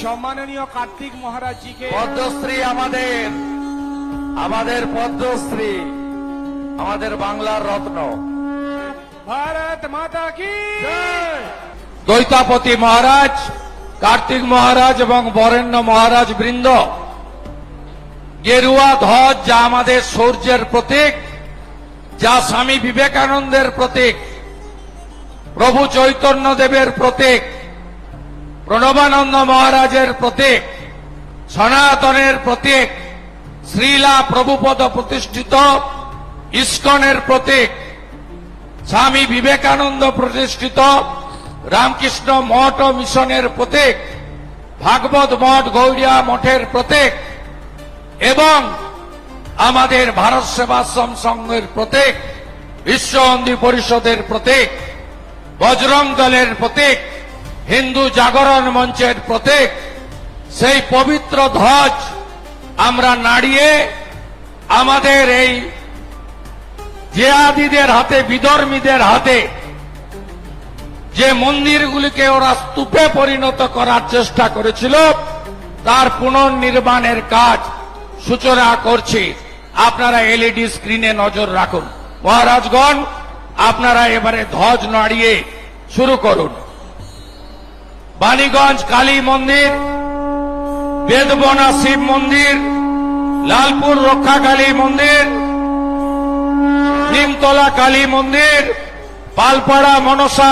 সম্মাননীয় কার্তিক মহারাজ GK Padmashri আমাদের পদ্মশ্রী, আমাদের বাংলার রত্ন ভারত মাতা কি দৈতাপতি মহারাজ, কার্তিক মহারাজ এবং বরেণ্য মহারাজ বৃন্দ, গেরুয়া ধ্বজ যা আমাদের শৌর্যের প্রতীক, যা স্বামী বিবেকানন্দের প্রতীক, প্রভু চৈতন্য দেবের প্রতীক, প্রণবানন্দ মহারাজের প্রতীক, সনাতনের প্রতীক, শ্রীলা প্রভুপদ প্রতিষ্ঠিত ইস্কনের প্রতীক, স্বামী বিবেকানন্দ প্রতিষ্ঠিত রামকৃষ্ণ মঠ ও মিশনের প্রতীক, ভাগবত মঠ গৌড়িয়া মঠের প্রতীক এবং আমাদের ভারত সেবাশ্রম সংঘের প্রতীক, বিশ্ব হিন্দু পরিষদের প্রতীক, বজরং দলের প্রতীক, হিন্দু জাগরণ মঞ্চের প্রতীক, সেই পবিত্র ধ্বজ আমরা নাড়িয়ে আমাদের এই জেহাদিদের হাতে, বিধর্মীদের হাতে যে মন্দিরগুলিকে ওরা স্তূপে পরিণত করার চেষ্টা করেছিল তার পুনর্নির্মাণের কাজ সূচনা করছি। আপনারা এলইডি স্ক্রিনে নজর রাখুন। মহারাজগণ, আপনারা এবারে ধ্বজ নাড়িয়ে শুরু করুন। বাণীগঞ্জ কালী মন্দির, বেদবনা শিব মন্দির, লালপুর রক্ষাকালী মন্দির, নিমতলা কালী মন্দির, পালপাড়া মনসা